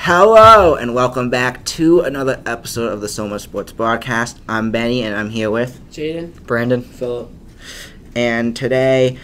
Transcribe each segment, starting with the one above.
Hello and welcome back to another episode of the Soma Sports Broadcast. I'm Benny and I'm here with Jaden, Brandon, Philip. And today,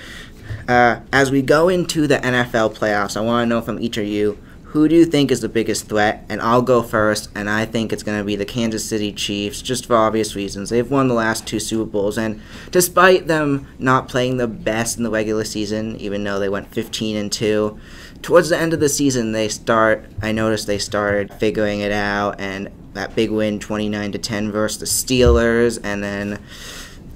as we go into the NFL playoffs, I want to know from each of you, who do you think is the biggest threat? And I'll go first, and I think it's going to be the Kansas City Chiefs, just for obvious reasons. They've won the last two Super Bowls, and despite them not playing the best in the regular season, even though they went 15-2, towards the end of the season, I noticed they started figuring it out, and that big win, 29-10 versus the Steelers, and then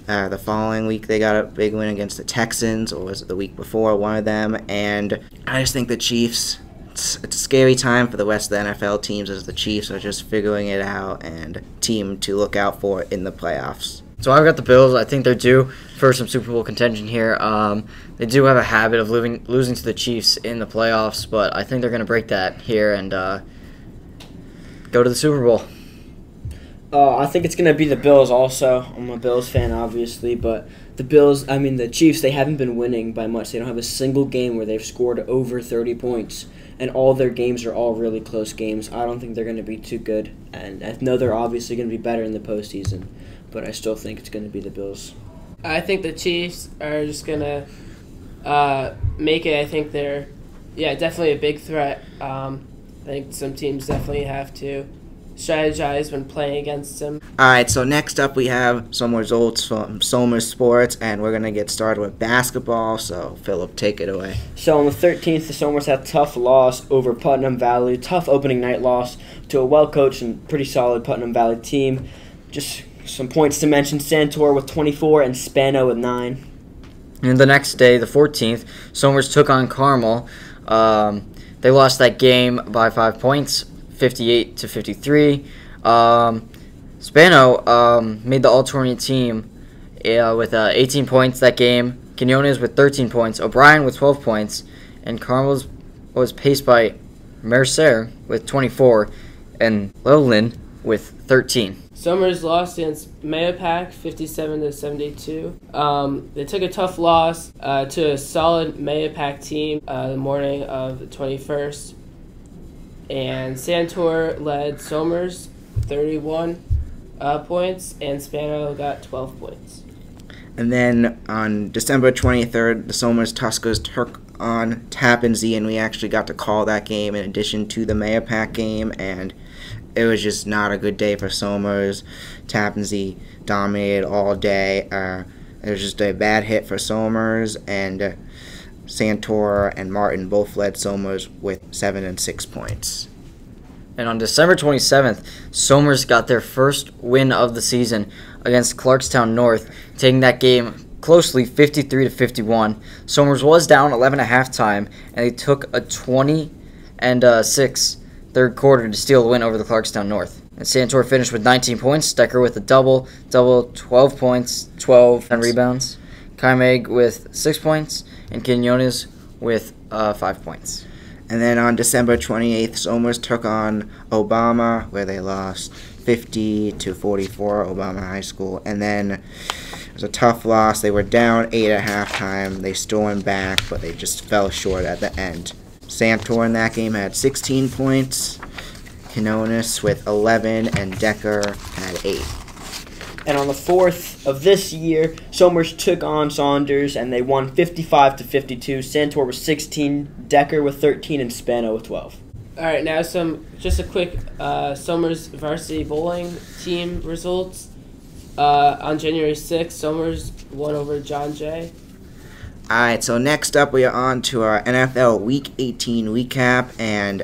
the following week they got a big win against the Texans, or was it the week before, one of them, and I just think the Chiefs, it's a scary time for the rest of the NFL teams as the Chiefs are just figuring it out and team to look out for in the playoffs. So I've got the Bills. I think they're due for some Super Bowl contention here. They do have a habit of losing to the Chiefs in the playoffs, but I think they're going to break that here and go to the Super Bowl. I think it's going to be the Bills also. I'm a Bills fan, obviously, but the Chiefs, they haven't been winning by much. They don't have a single game where they've scored over 30 points, and all their games are all really close games. I don't think they're going to be too good, and I know they're obviously going to be better in the postseason, but I still think it's going to be the Bills. I think the Chiefs are just going to make it. I think they're, definitely a big threat. I think some teams definitely have to strategize when playing against them. Alright, so next up we have some results from Soma Sports, and we're going to get started with basketball, so Philip, take it away. So on the 13th, the Somers had a tough loss over Putnam Valley, tough opening night loss to a well-coached and pretty solid Putnam Valley team. Just some points to mention: Santor with 24 and Spano with 9. And the next day, the 14th, Somers took on Carmel. They lost that game by 5 points, 58-53. Spano made the all-tournament team with 18 points that game. Quinones with 13 points. O'Brien with 12 points. And Carmel was paced by Mercer with 24 and Lowland with 13. Somers lost against Mahopac 57-72. They took a tough loss to a solid Mahopac team the morning of the 21st. And Santor led Somers 31 points, and Spano got 12 points. And then on December 23rd, the Somers Tuskers took on Tappan Zee, and we actually got to call that game in addition to the Mahopac game, and it was just not a good day for Somers. Tappan Zee dominated all day. It was just a bad hit for Somers, and Santor and Martin both led Somers with 7 and 6 points. And on December 27th, Somers got their first win of the season against Clarkstown North, taking that game closely 53-51. Somers was down 11 at halftime, and they took a 20-6 third quarter to steal the win over the Clarkstown North. And Santor finished with 19 points, Decker with a double, 12 points, 12 and rebounds, Kaimeg with 6 points, and Quinones with 5 points. And then on December 28th, Somers took on Obama, where they lost 50-44, Obama High School. And then it was a tough loss. They were down 8 at halftime. They stormed back, but they just fell short at the end. Santor in that game had 16 points, Quinones with 11, and Decker had 8. And on the 4th of this year, Somers took on Saunders, and they won 55-52. Santor with 16, Decker with 13, and Spano with 12. All right, now just a quick Somers varsity bowling team results. On January 6th, Somers won over John Jay. Alright, so next up we are on to our NFL Week 18 recap, and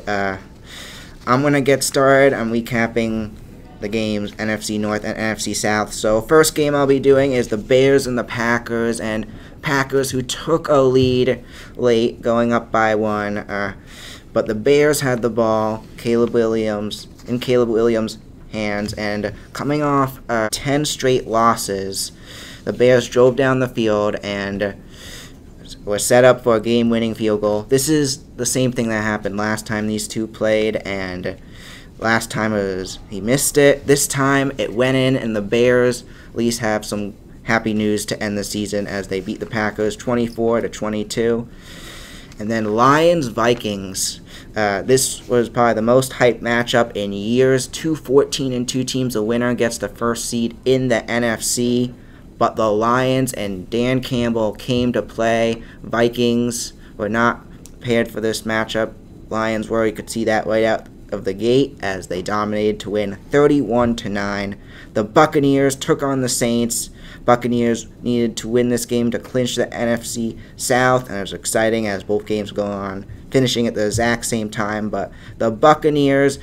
I'm going to get started. I'm recapping the games NFC North and NFC South. So first game I'll be doing is the Bears and the Packers, and Packers who took a lead late, going up by 1, but the Bears had the ball, Caleb Williams hands, and coming off 10 straight losses, the Bears drove down the field and were set up for a game-winning field goal. This is the same thing that happened last time these two played, and last time he missed it. This time it went in, and the Bears at least have some happy news to end the season as they beat the Packers 24-22. And then Lions-Vikings. This was probably the most hyped matchup in years. 2-14-2 teams. The winner gets the first seed in the NFC. But the Lions and Dan Campbell came to play. Vikings were not prepared for this matchup. Lions were. You could see that right out of the gate as they dominated to win 31-9. The Buccaneers took on the Saints. Buccaneers needed to win this game to clinch the NFC South, and it was exciting as both games go on, finishing at the exact same time. But the Buccaneers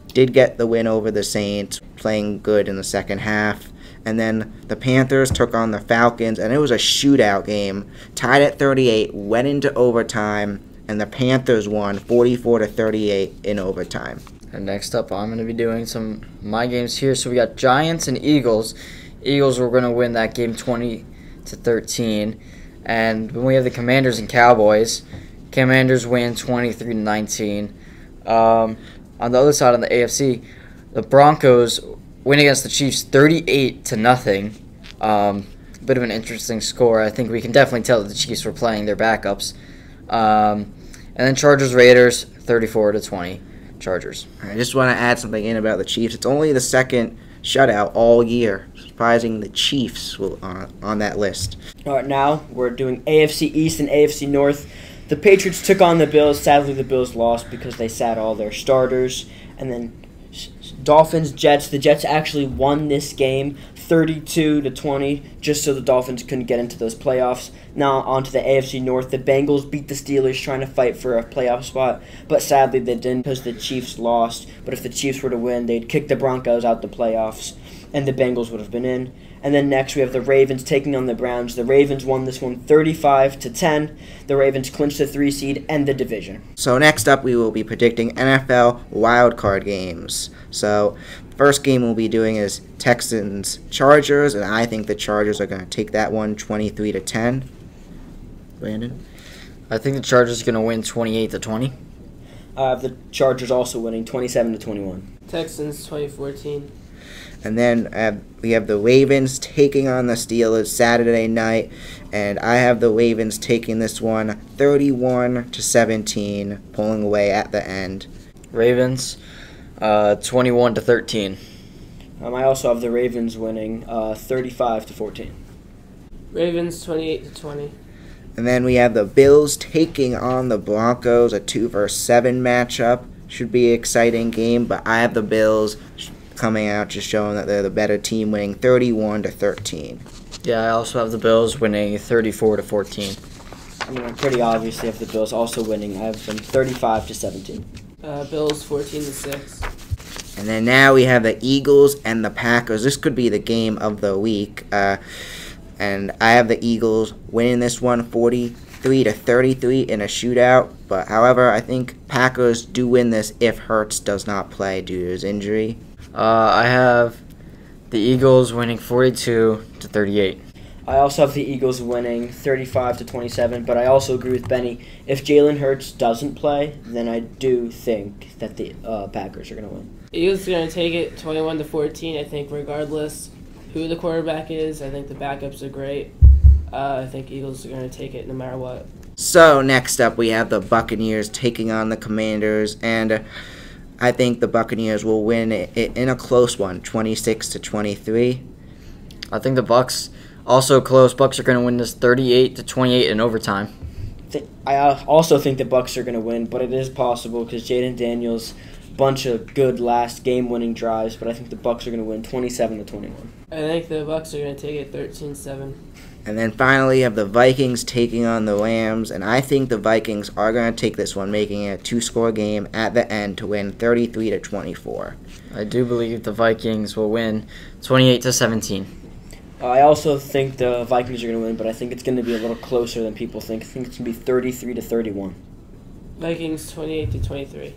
did get the win over the Saints, playing good in the second half. And then the Panthers took on the Falcons, and it was a shootout game. Tied at 38, went into overtime, and the Panthers won 44-38 in overtime. And next up, I'm going to be doing some of my games here. So we got Giants and Eagles. Eagles were going to win that game 20-13. And when we have the Commanders and Cowboys, Commanders win 23-19. On the other side, on the AFC, the Broncos win against the Chiefs 38-0. Bit of an interesting score. I think we can definitely tell that the Chiefs were playing their backups. And then Chargers Raiders 34-20. Chargers. I just want to add something in about the Chiefs. It's only the second shutout all year. Surprising the Chiefs will on that list. All right, now we're doing AFC East and AFC North. The Patriots took on the Bills. Sadly, the Bills lost because they sat all their starters. And then Dolphins, Jets. The Jets actually won this game 32-20, just so the Dolphins couldn't get into those playoffs. Now on to the AFC North. The Bengals beat the Steelers trying to fight for a playoff spot, but sadly they didn't because the Chiefs lost. But if the Chiefs were to win, they'd kick the Broncos out the playoffs, and the Bengals would have been in. And then next we have the Ravens taking on the Browns. The Ravens won this one 35-10. The Ravens clinched the 3 seed and the division. So next up we will be predicting NFL wildcard games. So first game we'll be doing is Texans-Chargers, and I think the Chargers are going to take that one 23-10. Brandon? I think the Chargers are going to win 28-20. The Chargers also winning 27-21. Texans 2014. And then we have the Ravens taking on the Steelers Saturday night, and I have the Ravens taking this one 31-17, pulling away at the end. Ravens 21-13. I also have the Ravens winning 35-14. Ravens 28-20. And then we have the Bills taking on the Broncos, a 2-7 matchup. Should be an exciting game, but I have the Bills coming out, just showing that they're the better team, winning 31-13. Yeah, I also have the Bills winning 34-14. I mean, pretty obviously have the Bills also winning. I have them 35-17. Bills 14-6. And then now we have the Eagles and the Packers. This could be the game of the week. And I have the Eagles winning this one 43-33 in a shootout. But however, I think Packers do win this if Hurts does not play due to his injury. I have the Eagles winning 42-38. I also have the Eagles winning 35-27, but I also agree with Benny. If Jalen Hurts doesn't play, then I do think that the Packers are going to win. Eagles are going to take it 21-14. I think regardless who the quarterback is, I think the backups are great. I think Eagles are going to take it no matter what. So next up we have the Buccaneers taking on the Commanders, and I think the Buccaneers will win it in a close one, 26-23. I think the Bucks also close. Bucks are going to win this 38-28 in overtime. I also think the Bucks are going to win, but it is possible because Jaden Daniels, bunch of good last game-winning drives, but I think the Bucks are going to win 27-21. I think the Bucks are going to take it 13-7. And then finally, you have the Vikings taking on the Rams, and I think the Vikings are going to take this one, making it a 2-score game at the end to win 33-24. I do believe the Vikings will win 28-17. I also think the Vikings are going to win, but I think it's going to be a little closer than people think. I think it's going to be 33-31. Vikings 28-23.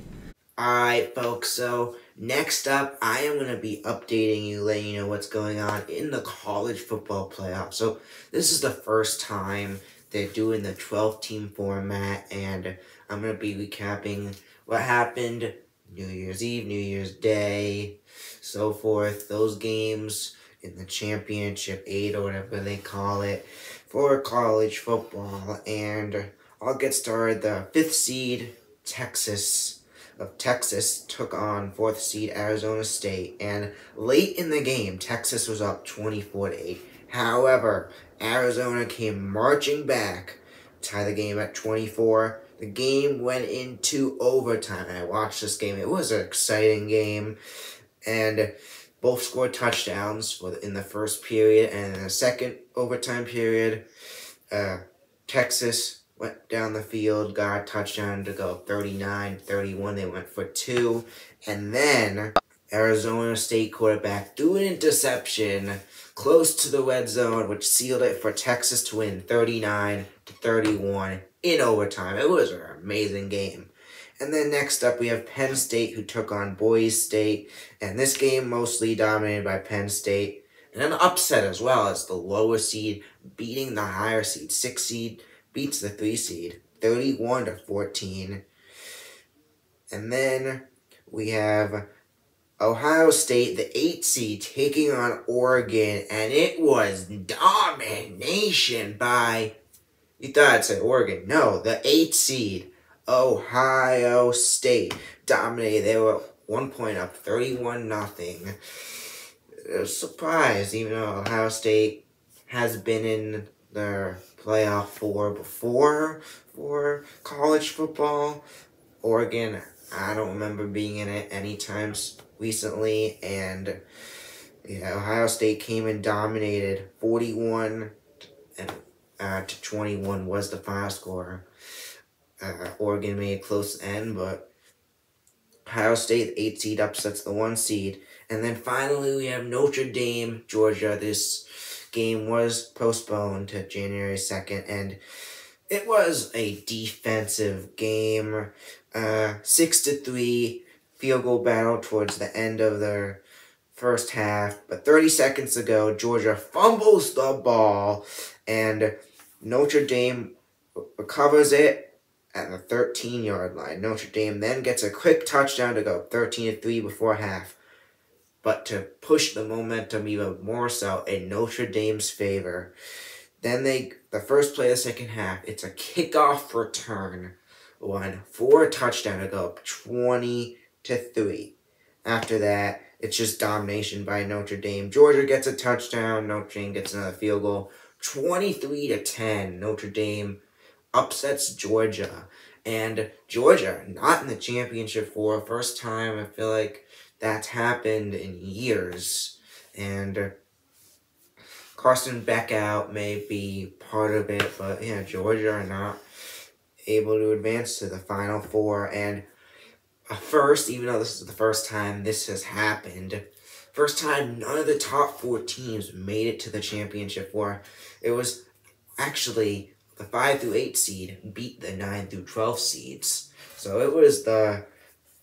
Alright, folks, so next up, I am going to be updating you, letting you know what's going on in the college football playoffs. So this is the first time they're doing the 12-team format, and I'm going to be recapping what happened New Year's Eve, New Year's Day, so forth, those games in the championship 8 or whatever they call it for college football. And I'll get started. The 5th seed Texas took on 4th seed Arizona State, and late in the game, Texas was up 24-8. However, Arizona came marching back, tie the game at 24. The game went into overtime. I watched this game. It was an exciting game, and both scored touchdowns in the first period, and in the second overtime period, Texas went down the field, got a touchdown to go 39-31. They went for 2. And then Arizona State quarterback threw an interception close to the red zone, which sealed it for Texas to win 39-31 in overtime. It was an amazing game. And then next up, we have Penn State, who took on Boise State. And this game mostly dominated by Penn State. And an upset as well, as the lower seed beating the higher seed. 6 seed beats the 3 seed, 31-14. And then we have Ohio State, the 8 seed, taking on Oregon. And it was domination by, you thought I'd say Oregon. No, the 8 seed, Ohio State, dominated. They were 1 point up, 31-0. I was surprised, even though Ohio State has been in the playoff 4 before for college football. Oregon, I don't remember being in it any times recently, and Ohio State came and dominated 41 to 21 was the final score. Oregon made a close end, but Ohio State, the 8 seed, upsets the 1 seed. And then finally we have Notre Dame, Georgia. This game was postponed to January 2nd, and it was a defensive game. 6-3 field goal battle towards the end of the first half, but 30 seconds ago, Georgia fumbles the ball, and Notre Dame recovers it at the 13-yard line. Notre Dame then gets a quick touchdown to go 13-3 before half. But to push the momentum even more so in Notre Dame's favor. Then the first play of the second half, it's a kickoff return one for a touchdown to go up 20-3. After that, it's just domination by Notre Dame. Georgia gets a touchdown, Notre Dame gets another field goal. 23-10, Notre Dame upsets Georgia. And Georgia, not in the championship for the first time, I feel like that's happened in years, and Carson Beck out may be part of it, but yeah, Georgia are not able to advance to the Final Four, and first, even though this is the first time this has happened, first time none of the top 4 teams made it to the championship four. It was actually the 5 through 8 seed beat the 9 through 12 seeds, so it was the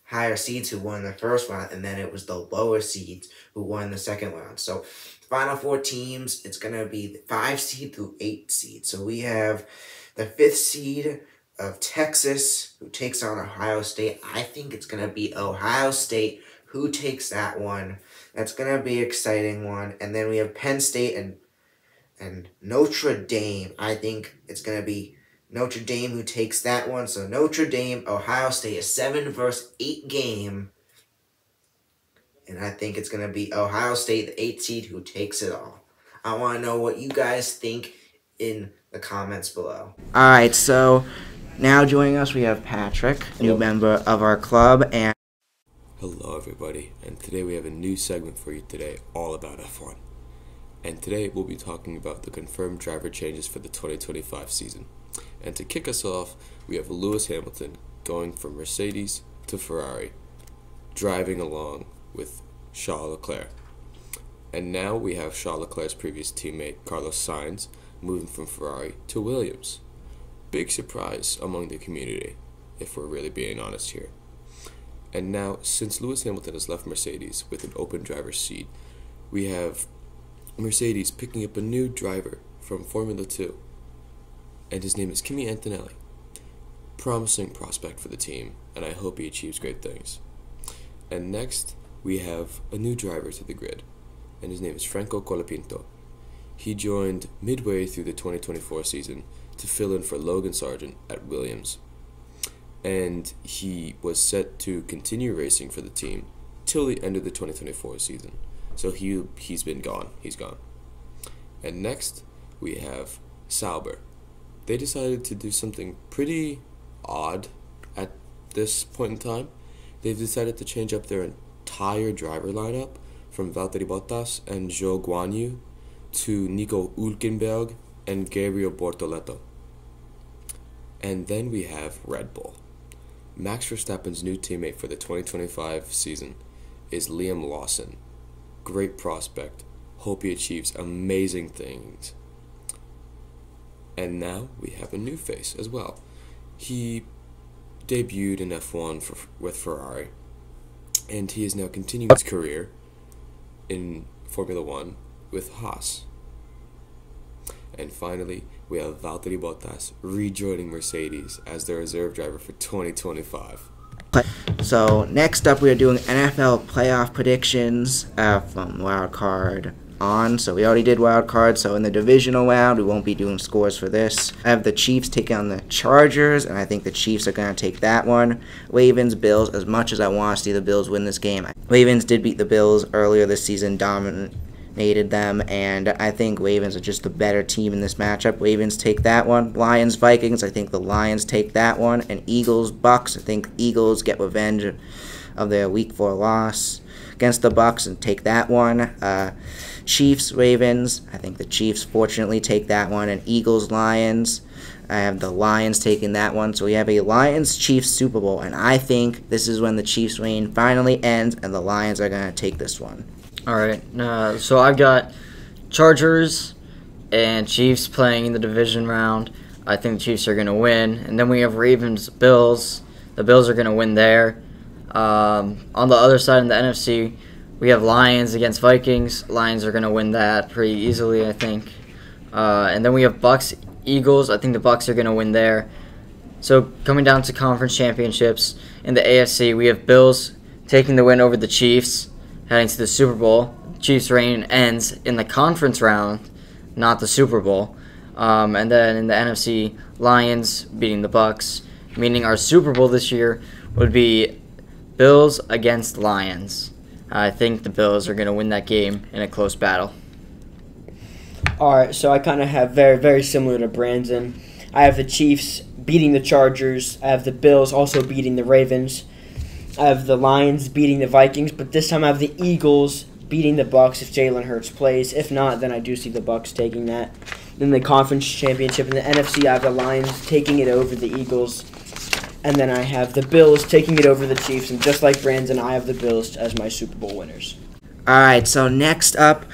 higher seeds who won the first round, and then it was the lower seeds who won the second round. So, final 4 teams, it's going to be the 5 seed through 8 seed. So, we have the 5th seed of Texas, who takes on Ohio State. I think it's going to be Ohio State who takes that one. That's going to be an exciting one. And then we have Penn State and Notre Dame. I think it's going to be Notre Dame who takes that one. So Notre Dame, Ohio State, a 7-8 game. And I think it's going to be Ohio State, the 8 seed, who takes it all. I want to know what you guys think in the comments below. Alright, so now joining us we have Patrick, a new member of our club, and hello everybody, and today we have a new segment for you today, all about F1. And today we'll be talking about the confirmed driver changes for the 2025 season. And to kick us off, we have Lewis Hamilton going from Mercedes to Ferrari, driving along with Charles Leclerc. And now we have Charles Leclerc's previous teammate, Carlos Sainz, moving from Ferrari to Williams. Big surprise among the community, if we're really being honest here. And now, since Lewis Hamilton has left Mercedes with an open driver's seat, we have Mercedes picking up a new driver from Formula 2. And his name is Kimi Antonelli. Promising prospect for the team, and I hope he achieves great things. And next, we have a new driver to the grid, and his name is Franco Colapinto. He joined midway through the 2024 season to fill in for Logan Sargent at Williams. and he was set to continue racing for the team till the end of the 2024 season. So he's been gone. He's gone. And next, we have Sauber. They decided to do something pretty odd at this point in time. They've decided to change up their entire driver lineup from Valtteri Bottas and Zhou Guanyu to Nico Hülkenberg and Gabriel Bortoleto. And then we have Red Bull. Max Verstappen's new teammate for the 2025 season is Liam Lawson. Great prospect. Hope he achieves amazing things. And now we have a new face as well. He debuted in F1 with Ferrari, and he is now continuing his career in Formula One with Haas. And finally, we have Valtteri Bottas rejoining Mercedes as the reserve driver for 2025. So next up, we are doing NFL playoff predictions from Wild Card on. So we already did Wild Card, so in the divisional round, we won't be doing scores for this. I have the Chiefs taking on the Chargers, and I think the Chiefs are going to take that one. Ravens, Bills, as much as I want to see the Bills win this game. Ravens did beat the Bills earlier this season, dominated them, and I think Ravens are just the better team in this matchup. Ravens take that one. Lions, Vikings, I think the Lions take that one. And Eagles, Bucks, I think Eagles get revenge of their Week 4 loss against the Bucks and take that one. Chiefs, Ravens, I think the Chiefs fortunately take that one. And Eagles, Lions, I have the Lions taking that one. So we have a Lions-Chiefs Super Bowl, and I think this is when the Chiefs' reign finally ends and the Lions are going to take this one. All right, so I've got Chargers and Chiefs playing in the division round. I think the Chiefs are going to win. And then we have Ravens, Bills. The Bills are going to win there. On the other side in the NFC, we have Lions against Vikings. Lions are going to win that pretty easily, I think. And then we have Bucks, Eagles. I think the Bucks are going to win there. So coming down to conference championships, in the AFC, we have Bills taking the win over the Chiefs, heading to the Super Bowl. Chiefs' reign ends in the conference round, not the Super Bowl. And then in the NFC, Lions beating the Bucks, meaning our Super Bowl this year would be Bills against Lions. I think the Bills are going to win that game in a close battle. All right, so I kind of have very, very similar to Brandon. I have the Chiefs beating the Chargers. I have the Bills also beating the Ravens. I have the Lions beating the Vikings, but this time I have the Eagles beating the Bucks if Jalen Hurts plays. If not, then I do see the Bucks taking that. In the conference championship in the NFC, I have the Lions taking it over the Eagles. And then I have the Bills taking it over the Chiefs. And just like Brandon, I have the Bills as my Super Bowl winners. All right, so next up,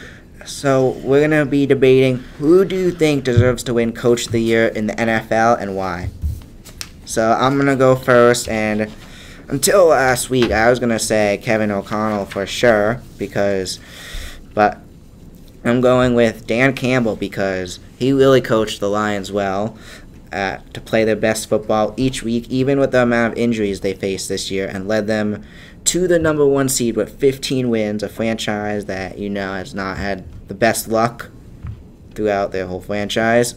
we're going to be debating who do you think deserves to win Coach of the Year in the NFL and why. So I'm going to go first, and until last week, I was going to say Kevin O'Connell for sure, but I'm going with Dan Campbell because he really coached the Lions well to play their best football each week, even with the amount of injuries they faced this year, and led them to the number 1 seed with 15 wins, a franchise that, has not had the best luck throughout their whole franchise.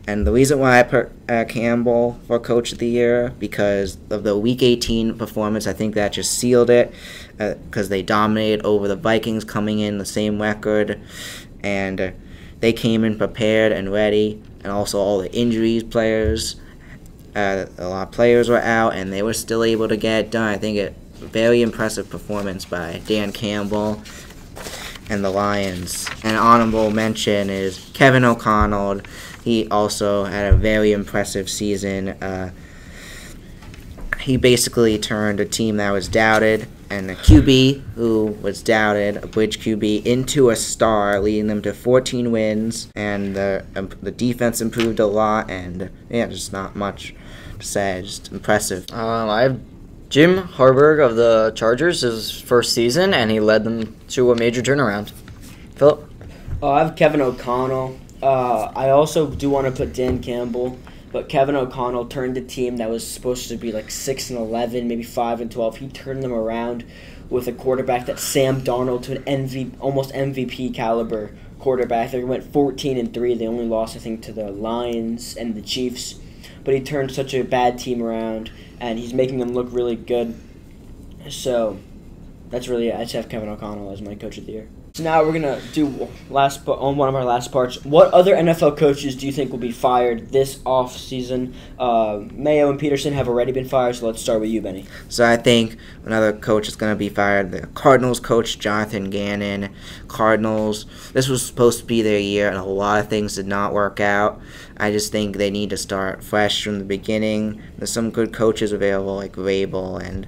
And the reason why I put Campbell for Coach of the Year, because of the Week 18 performance, I think that just sealed it, because they dominated over the Vikings coming in the same record, and they came in prepared and ready, and also all the injuries a lot of players were out, and they were still able to get it done. I think a very impressive performance by Dan Campbell and the Lions. An honorable mention is Kevin O'Connell. He also had a very impressive season. He basically turned a team that was doubted and a QB who was doubted, a bridge QB, into a star, leading them to 14 wins. And the defense improved a lot, and just not much to say. Just impressive. I have Jim Harbaugh of the Chargers, his first season, and he led them to a major turnaround. Philip? I have Kevin O'Connell. I also do want to put Dan Campbell, but Kevin O'Connell turned a team that was supposed to be like 6-11, maybe 5-12. He turned them around with a quarterback that's Sam Darnold, to an almost MVP caliber quarterback. They went 14-3. They only lost, I think, to the Lions and the Chiefs. but he turned such a bad team around, and he's making them look really good. So that's really it. I just have Kevin O'Connell as my coach of the year. So now we're gonna do on one of our last parts. What other NFL coaches do you think will be fired this off season? Mayo and Peterson have already been fired, so let's start with you, Benny. So I think another coach is going to be fired. The Cardinals coach, Jonathan Gannon. Cardinals, this was supposed to be their year, and a lot of things did not work out. I just think they need to start fresh from the beginning. There's some good coaches available, like Vrabel, and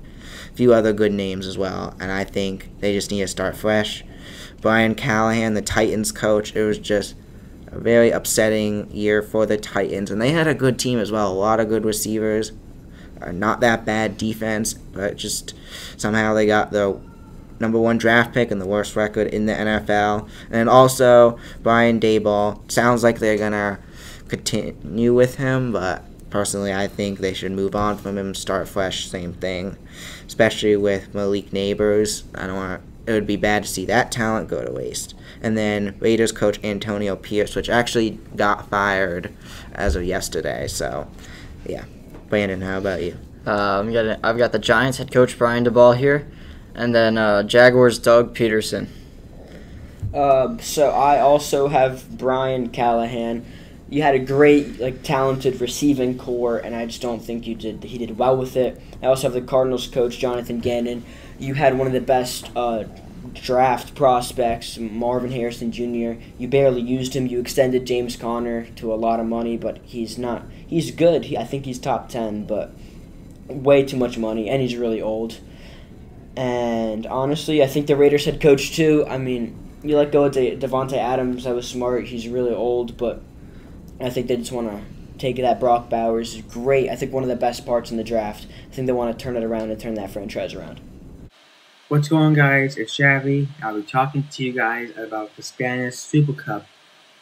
a few other good names as well. And I think they just need to start fresh. Brian Callahan, the Titans coach, it was just a very upsetting year for the Titans. And they had a good team as well, a lot of good receivers. Not that bad defense, but just somehow they got the #1 draft pick and the worst record in the NFL. And also, Brian Daboll, sounds like they're going to continue with him, but personally I think they should move on from him, start fresh, same thing. Especially with Malik Neighbors. It would be bad to see that talent go to waste. And then Raiders coach Antonio Pierce, which actually got fired as of yesterday. So, yeah. Brandon, how about you? I've got the Giants head coach Brian Daboll here, and then Jaguars Doug Peterson. So I also have Brian Callahan. You had a great, talented receiving core, and I just don't think he did well with it. I also have the Cardinals coach Jonathan Gannon. You had one of the best draft prospects, Marvin Harrison Jr. You barely used him. You extended James Conner to a lot of money, but he's not. He's good. I think he's top 10, but way too much money, and he's really old. And honestly, I think the Raiders head coach too. I mean, you let go of Devontae Adams. That was smart. He's really old, but I think they just want to take that. Brock Bowers is great. I think one of the best parts in the draft. I think they want to turn it around and turn that franchise around. What's going on, guys? It's Shabby. I'll be talking to you guys about the Spanish Super Cup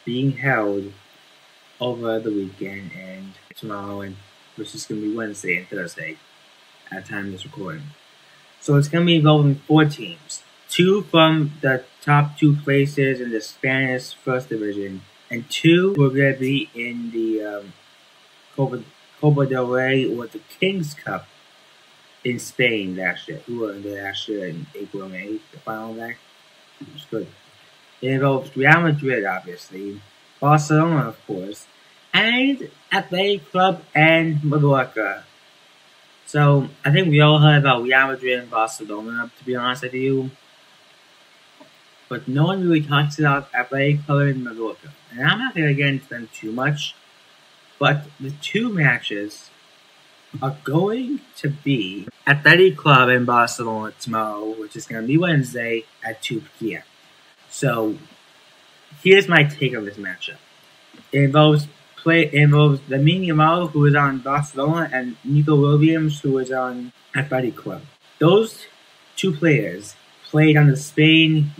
being held over the weekend and tomorrow, which is going to be Wednesday and Thursday at the time of this recording. So it's going to be involving 4 teams. 2 from the top 2 places in the Spanish First Division, and 2 were going to be in the Copa del Rey, or the King's Cup, in Spain last year. Who were in there last year in April and May, the final leg. It was good. It involves Real Madrid, obviously, Barcelona, of course, and Athletic Club and Mallorca. So, I think we all heard about Real Madrid and Barcelona, to be honest with you. But no one really talks about Athletic Club and Mallorca. And I'm not going to get into them too much. But the 2 matches are going to be Athletic Club and Barcelona tomorrow, which is going to be Wednesday at 2 p.m. So, here's my take on this matchup. It involves Lamine Yamal, who is on Barcelona, and Nico Williams, who is on Athletic Club. Those 2 players played on the Spain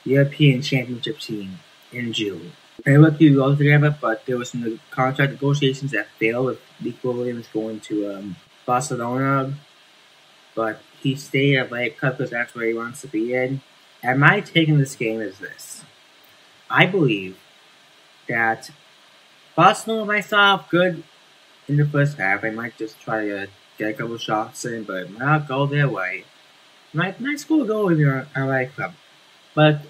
European Championship team in June. They looked pretty well together, but there were some contract negotiations that failed with Nico Williams going to Barcelona. But he stayed at Athletic Club because that's where he wants to be in. And my take on this game is this. I believe that Barcelona might start off good in the first half. They might just try to get a couple shots in, but it might not go their way. Might score a goal with your Athletic Club. But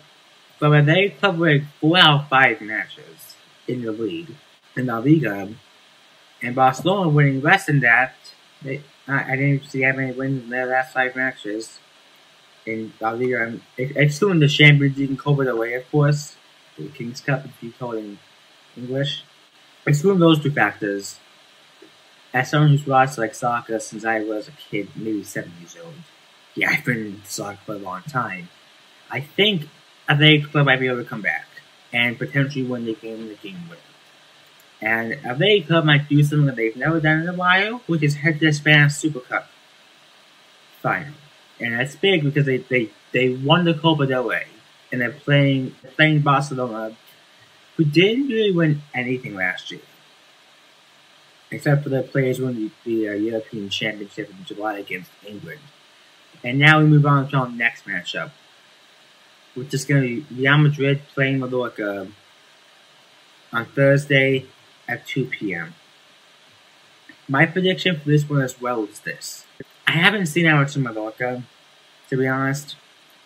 from Athletic Club winning 4 out of 5 matches in the league, in La Liga, and Barcelona winning less than that, I didn't see how many wins in their last 5 matches in La Liga, excluding the Champions League and Copa del Rey, of course, the King's Cup, if you call it in English. Excluding those 2 factors, as someone who's watched soccer since I was a kid, maybe 7 years old, yeah, I've been in soccer for a long time, I think Athletic Club might be able to come back and potentially win the game winner. And Athletic Club might do something that they've never done in a while, which is head to the Spanish Super Cup final. And that's big because they won the Copa del Rey, and they're playing Barcelona, who didn't really win anything last year, except for the players who won the European Championship in July against England. And now we move on to our next matchup, which is going to be Real Madrid playing Mallorca on Thursday at 2 p.m. My prediction for this one as well is this. I haven't seen that much of Mallorca, to be honest.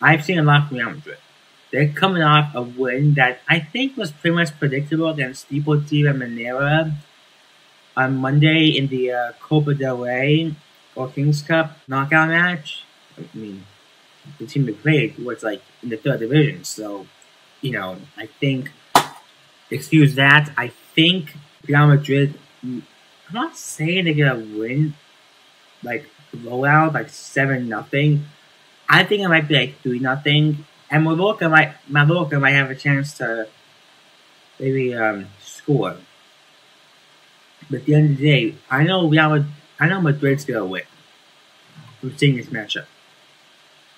I've seen a lot from Real Madrid. They're coming off a win that I think was pretty much predictable against Deportiva Minera on Monday in the Copa del Rey or Kings Cup knockout match. I mean, the team they played was like in the 3rd division, so, I think, excuse that, I think Real Madrid, I'm not saying they're gonna win, like, blowout, like 7-0. I think it might be like 3-0. And Mallorca might have a chance to maybe score. But at the end of the day, I know Madrid's gonna win from seeing this matchup.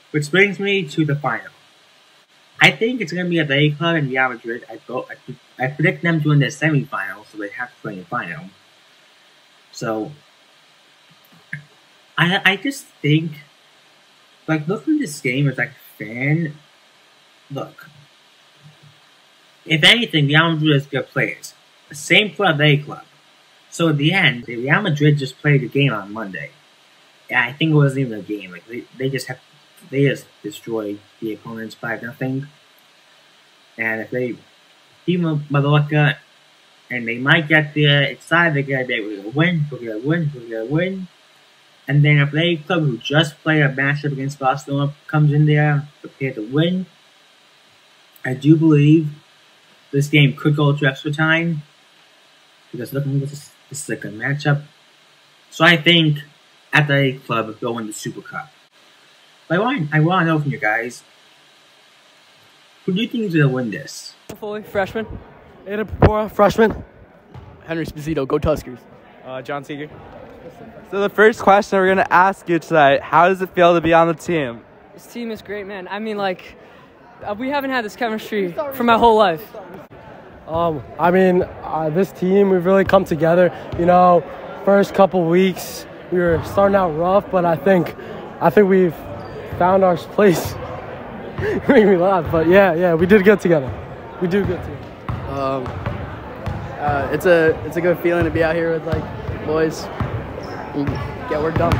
Which brings me to the final. I think it's gonna be Athletic Club and Real Madrid. I predict them to win the semifinal, so they have to play in the final. So I just think, like, looking at this game as like a fan, look, if anything, Real Madrid is good players. Same for Athletic Club. So at the end, Real Madrid just played the game on Monday. Yeah, I think it wasn't even a game. Like they just destroyed the opponents 5-0. And if they beat Mallorca, and they might get there, it's either they're gonna win, we're gonna win. And then if Athletic Club, who just played a matchup against Barcelona, comes in there prepared to win, I do believe this game could go to extra time. Because looking at this is a good matchup. So I think Athletic Club will win the Super Cup. But I want to know from you guys, who do you think is going to win this? Foley, freshman. Ada Papora, freshman. Henry Sposito, go Tuskers. John Seeger. So the first question we're going to ask you tonight, how does it feel to be on the team? This team is great, man. I mean, like, we haven't had this chemistry for my whole life. This team, we've really come together. First couple weeks, we were starting out rough, but I think we've found our place. Make me laugh, but yeah, we did good together. We do good together. It's a good feeling to be out here with, like, boys and get work done.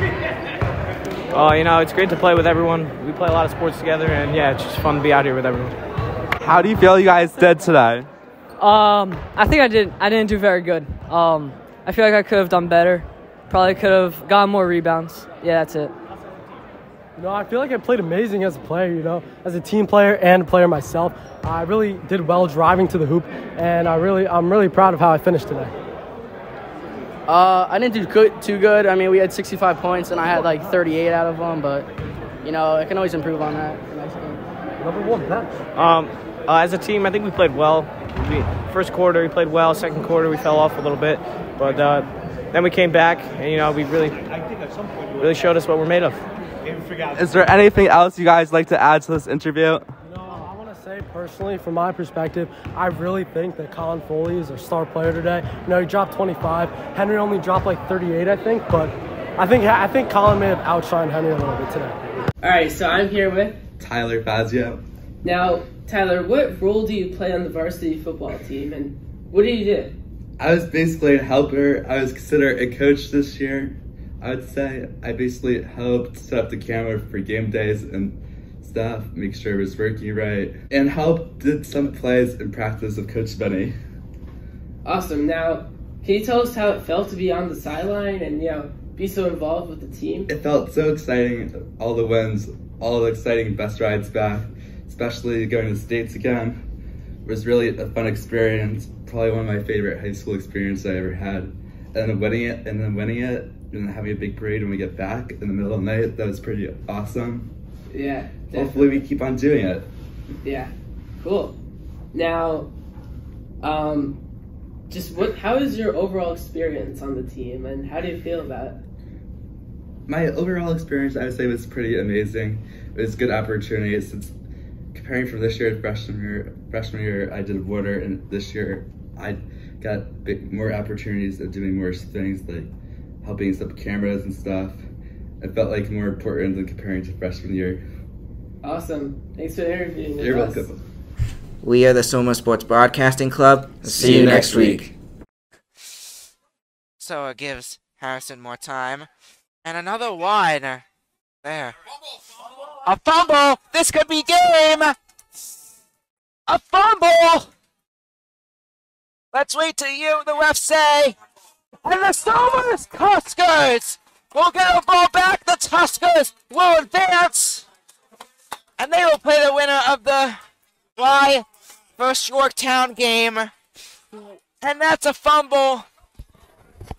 It's great to play with everyone. We play a lot of sports together, and yeah, it's just fun to be out here with everyone. How do you feel you guys did today? I think I didn't do very good. I feel like I could have done better. Probably could have gotten more rebounds. Yeah, that's it. I feel like I played amazing as a player, as a team player and a player myself. I really did well driving to the hoop, and I'm really proud of how I finished today. I didn't do too good. I mean, we had 65 points, and I had like 38 out of them, but, I can always improve on that. Number one bench. As a team, I think we played well. First quarter, we played well. Second quarter, we fell off a little bit. But then we came back, and, we really showed us what we're made of. Is there anything else you guys like to add to this interview? I want to say personally, from my perspective, I really think that Colin Foley is our star player today. He dropped 25. Henry only dropped like 38, I think. But I think Colin may have outshined Henry a little bit today. All right, so I'm here with Tyler Fazio. Now, Tyler, what role do you play on the varsity football team, and what do you do? I was basically a helper. I was considered a coach this year. I would say I basically helped set up the camera for game days and stuff, make sure it was working right, and did some plays in practice with Coach Benny. Awesome. Now, can you tell us how it felt to be on the sideline and, be so involved with the team? It felt so exciting, all the wins, all the exciting bus rides back, especially going to the States again. It was really a fun experience, probably one of my favorite high school experiences I ever had. And then winning it, and having a big parade when we get back in the middle of the night, that was pretty awesome. Yeah, definitely. Hopefully we keep on doing it. Yeah, cool. Now, how is your overall experience on the team, and how do you feel about it? My overall experience, I would say, was pretty amazing. It was a good opportunity. Since comparing from this year to freshman year, I did water, and this year I got more opportunities of doing more things like helping set up cameras and stuff. It felt like more important than comparing to freshman year. Awesome. Thanks for interviewing with us. You're welcome. We are the Soma Sports Broadcasting Club. See you next week. so it gives Harrison more time. And another wide. There. A fumble! This could be game! A fumble! Let's wait to hear what the refs say. And the Somers Tuskers will get the ball back. The Tuskers will advance. And they will play the winner of the Y versus Yorktown game. And that's a fumble.